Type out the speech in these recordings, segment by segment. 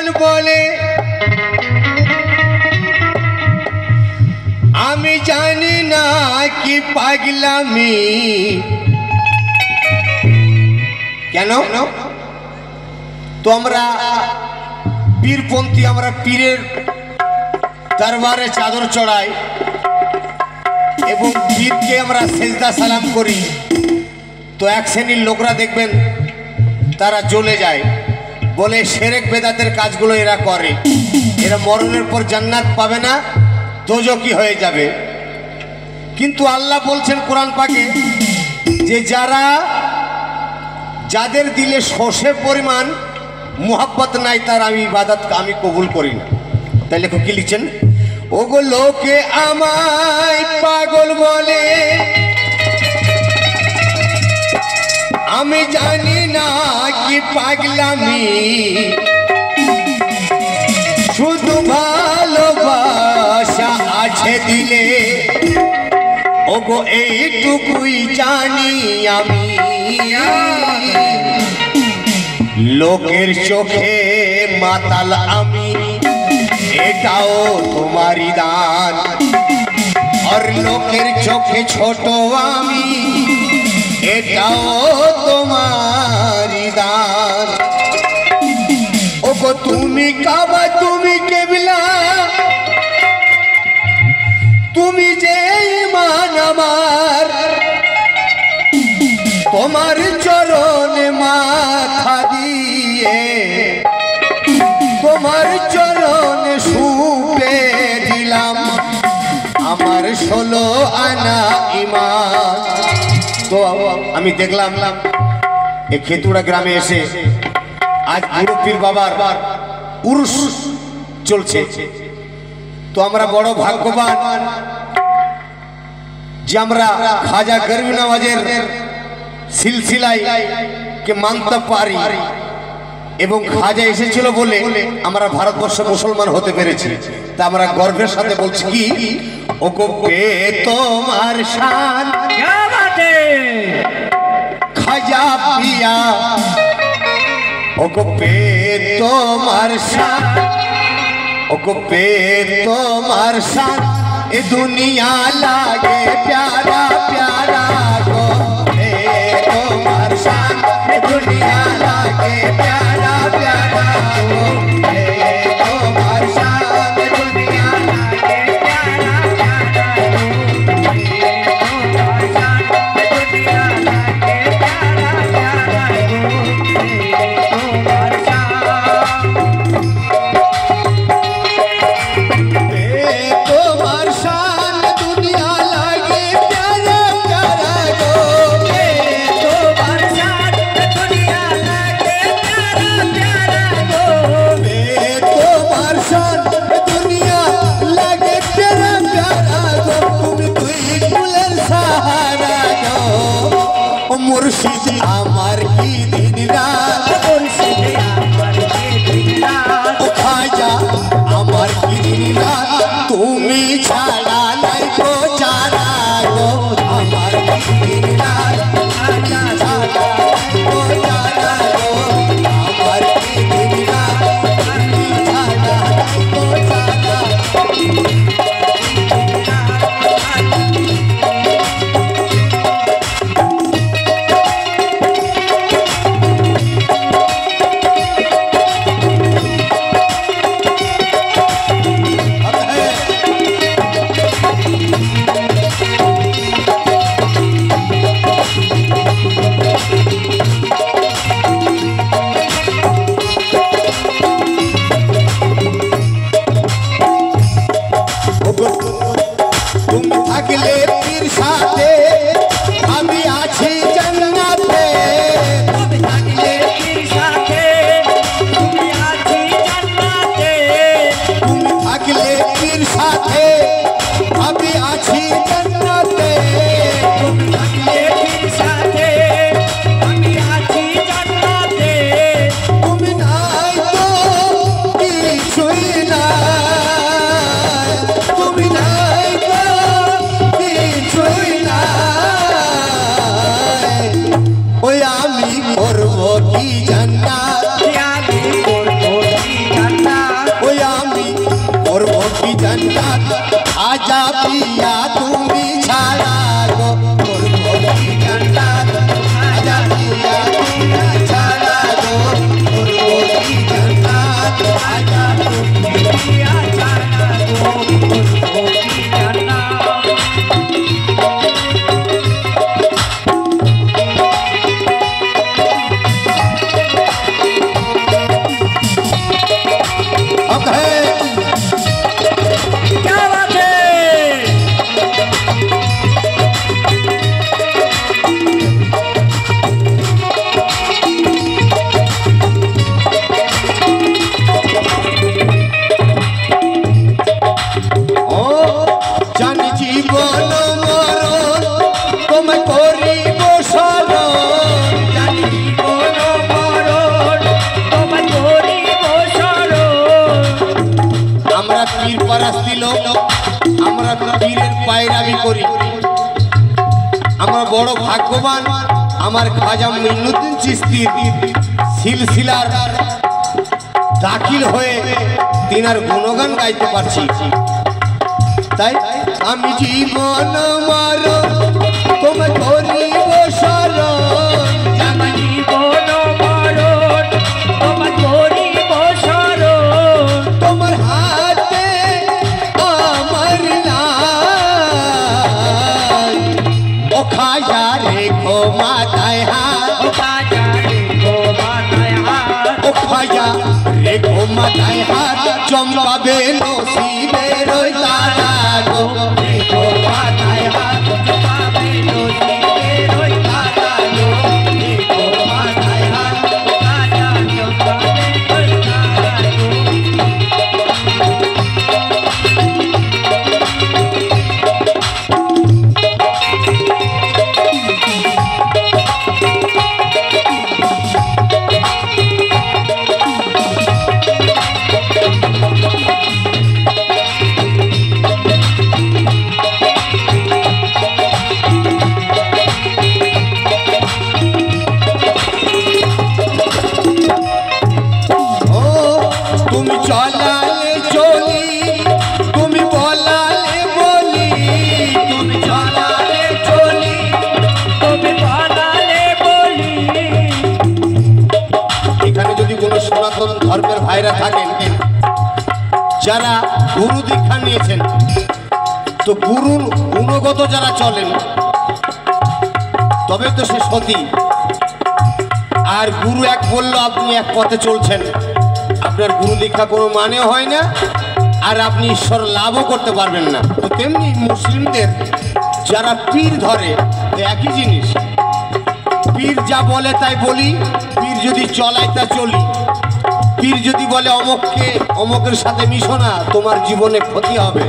পাগল বলে আমি জানি না কি পাগলামি কেন তোমরা পীরপন্থী আমরা পীরের দরবারে চাদর চড়াই এবং পীরকে আমরা সেজদা সালাম করি তো এক শ্রেণীর লোকরা দেখবেন তারা জ্বলে যায় বলে শিরক বেদাতের কাজগুলো এরা করে এরা মরণের পর জান্নাত পাবে না দোজখী হয়ে যাবে কিন্তু আল্লাহ বলছেন কোরআন পাকে যে যাদের দিলে সর্ষে পরিমাণ মুহাব্বত নাই তার আমি ইবাদত আমি কবুল করি না তাই লেখক কি লিখছেন ওগো লোকে আমায় পাগল বলে আমি জানি না কি পাগলামি শুধু ভালোবাসা আছে দিলে ওগো এইটুকুই জানি আমি লোকের চোখে মাতাল আমি এটাও তোমারই দান আর লোকের চোখে ছোট আমি এটাও তোমারই দান ওগো তুমি কাবা তুমি কেবলা তুমি যে ঈমান আমার তোমার চরণে মাথা দিয়ে তোমার চরণে সুপে দিলাম আমার 16 আনা ঈমান তো আমি দেখলাম এই খেতুড়া গ্রামে এসে আজ গুরু পীর বাবার উরুস চলছে তো আমরা বড় ভাগ্যবান যে আমরা খাজা গরিব নওয়াজের সিলসিলায় কে মানতে পারি এবং খাজা এসেছিল বলে আমরা ভারতবর্ষে মুসলমান হতে পেরেছি তা আমরা গর্বের সাথে বলছি কি ওগো পে তোমার শান क्या बात है খাজা পিয়া ওগো পে তোমার শান ओको पे तुम्हार साथ ए दुनिया लागे प्यारा प्यारा गो पे तुम्हार साथ ए दुनिया लागे प्यारा प्यारा गो पे तुम्हार साथ ए दुनिया लागे प्यारा प्यारा गो पे तुम्हार साथ ए दुनिया लागे प्यारा प्यारा गो पे तुम्हार साथ পীর পারাস্তি লোক, আমরা পীরের পায়রামি করি। আমরা বড় ভাগ্যবান, আমার খাজা মুঈনুদ্দিন চিশতির সিলসিলার দাখিল হয়ে তিনার গুণগান গাইতে পারছি। তাই আমি জীবন মারো তোমার ধরিব শরণ, আমি জীবন মরণ তোমার ধরিব শরণ, তোমার হাতে আমার নাই। ও খাজা রেখো মাথায় হাত, ও খাজা রেখো মাথায় হাত, ও খাজা রেখো মাথায় হাত, চমকাবে নসিবের ওই তারা গো। রেখো মাথায় হাত, পাবে নসিবের ওই তারা গো। রেখো মাথায় হাত। খাজা চমকাবে ওই তারা গো। ও তুমি চলালে চলি, তুমি বলালে বলি, তুমি চলালে চলি। তুমি বানালে বলি, এখানে যদি কোনো সনাতন ধর্মের ভাইরা থাকেন যারা গুরু দীক্ষা নিয়েছেন, তো গুরুর গুণগত যারা চলেন তবে তো সে সতী। আর গুরু এক বললো আপনি এক পথে চলছেন, আপনার গুরু দীক্ষা কোনো মানে হয় না, আর আপনি ঈশ্বর লাভও করতে পারবেন না। তো তেমনি মুসলিমদের যারা পীর ধরে, তো একই জিনিস। পীর যা বলে তাই বলি, পীর যদি চলায় তা চলি। পীর যদি বলে অমককে অমকের সাথে মিশো না, তোমার জীবনে ক্ষতি হবে,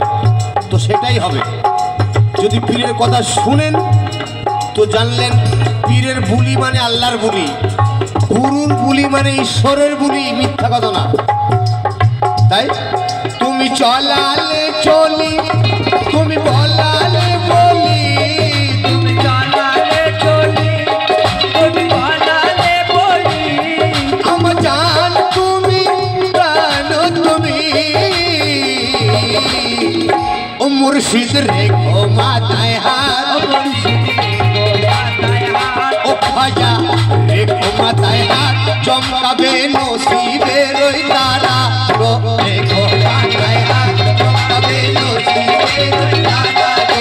তো সেটাই হবে। যদি পীরের কথা শুনেন তো জানলেন পীরের বুলি মানে আল্লাহর বুলি, গুরুর বুলি মানে ঈশ্বরের বুলি, মিথ্যা কথা না। তাই তুমি চলালে চলি, তুমি বলালে বলি, তুমি জানালে চলি, তুমি বানালে বলি, আমার জান তুমি, প্রাণ তুমি। ও মুর্শিদ রেখো মাথায় হাত, ও খাজা রেখো মাথায় হাত, চমকাবে নসিবের ওই তারা গো। রেখো মাথায় হাত, চমকাবে নসিবের ওই তারা গো।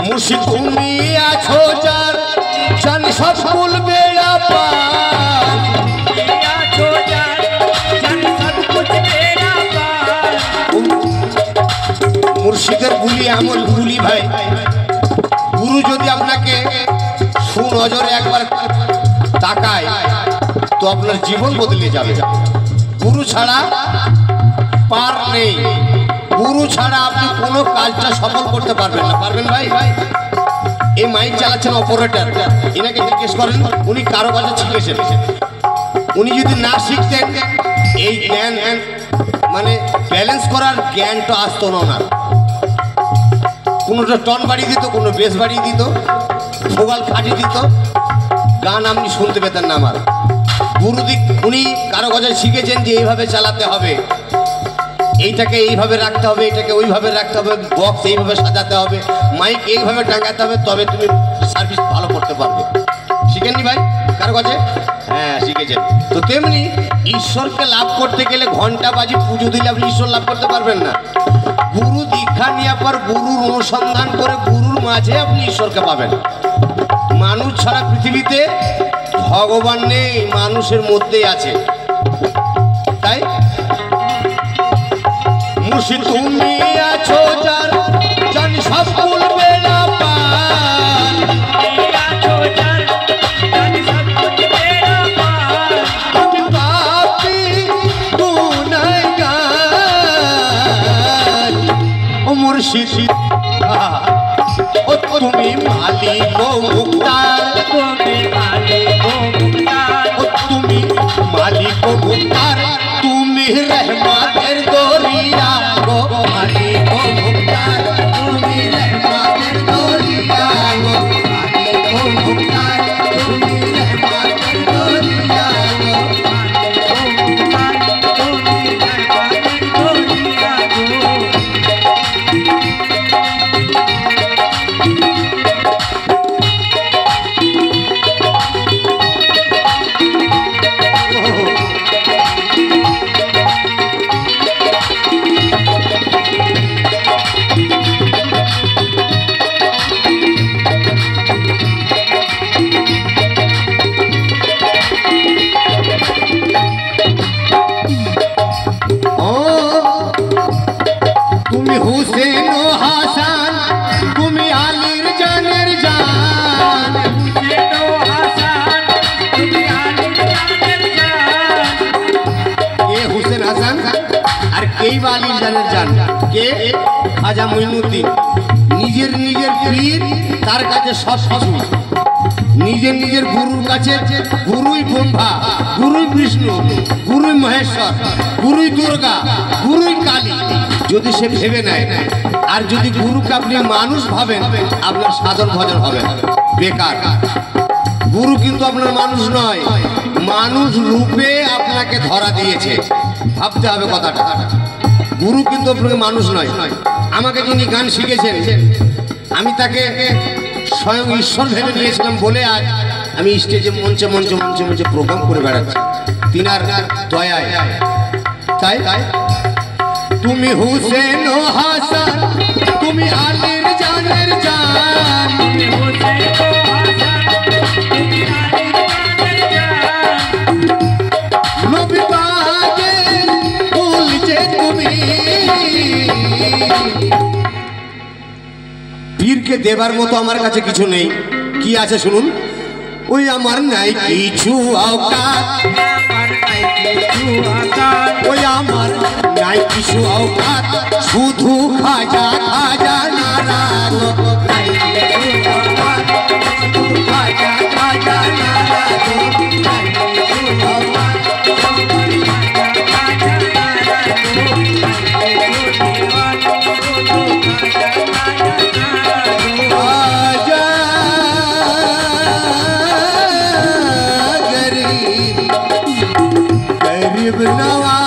মুর্শিদ তুমি আছো যার, জান সব ফুল বেড়া পার। মুর্শিদের বুলি এমন বুলি ভাই, গুরু যদি আপনাকে সুনজরে একবার তাকায় তো আপনার জীবন বদলে যাবে। গুরু ছাড়া পার নেই, গুরু ছাড়া আপনি কোনো কাজটা সফল করতে পারবেন না। পারবেন ভাই? এই মাইক চালাচ্ছেন অপারেটর, এনাকে জিজ্ঞেস করেন উনি কারো কাছে শিখেছেন। উনি যদি না শিখতেন এই জ্ঞান মানে ব্যালেন্স করার জ্ঞানটা আসতো না ওনার। কোনোটা টন বাড়িয়ে দিত, কোনো বেস বাড়িয়ে দিত, ভোগাল খাটিয়ে দিত, গান আপনি শুনতে পেতেন না। আমার গুরুদিক উনি কারো কাছে শিখেছেন যে এইভাবে চালাতে হবে, এইটাকে এইভাবে রাখতে হবে, এটাকে ওইভাবে রাখতে হবে, বক্স এইভাবে সাজাতে হবে, মাইক এইভাবে টাঙাতে হবে, তবে তুমি সার্ভিস ভালো করতে পারবে। শিখেননি ভাই কারো কাছে? হ্যাঁ শিখেছেন। তো তেমনি ঈশ্বরকে লাভ করতে গেলে ঘন্টা বাজি পুজো দিলে আপনি ঈশ্বর লাভ করতে পারবেন না। গুরু দীক্ষা নেওয়ার পর গুরুর অনুসন্ধান করে গুরুর মাঝে আপনি ঈশ্বরকে পাবেন। মানুষ ছাড়া পৃথিবীতে ভগবান নেই, মানুষের মধ্যেই আছে। মুর্শিদ তুমি আছো যার জান সব কুল বেড়া পার আমি পাপী গুনাহগার ও মুর্শিদ ও তুমি মালিক ও মুক্তার ও তুমি মালিক ও মুক্তার তুমি রহমতের দরিয়া গো মালিক ও মুক্তার তুমি রহমতের দরিয়া গো মালিক ও মুক্তার তুমি রহমতের দরিয়া গো তুমি হুসেন ও হাসান তুমি আলীর জানের জান কে হুসেন হাসান আর কেই বা আলীর জানের জান কে খাজা মঈনুদ্দিন নিজের নিজের পীর তার কাছে সব কিছু নিজের নিজের গুরুর কাছে গুরুই ব্রহ্মা গুরুই বিষ্ণু গুরুই মহেশ্বর গুরুই দুর্গা গুরুই কালী যদি সে ভেবে নেয় আর যদি গুরুকে আপনি মানুষ ভাবেন আপনার সাধন ভজন হবে বেকার গুরু কিন্তু আপনার মানুষ নয় মানুষ রূপে আপনাকে ধরা দিয়েছে ভাবতে হবে কথাটা গুরু কিন্তু আপনাকে মানুষ নয় আমাকে যিনি গান শিখেছেন আমি তাকে স্বয়ং ঈশ্বর ভেবে নিয়েছিলাম বলে আজ আমি স্টেজে মঞ্চে মঞ্চে মঞ্চে মঞ্চে প্রোগ্রাম করে বেড়াচ্ছি তিনার দয়ায় তাই তুমি হুসেন ও হাসান তুমি আলীর জানের জান নবী পাকের ফুল যে তুমি পীরকে দেবার মতো আমার কাছে কিছু নেই কি আছে শুনুন ওই আমার নাই কিছু আওকাত ওই আমার নাই কিছু আওকাত শুধু খাজা খাজা নারা গো খাজা খাজা নারা गरीब नवाज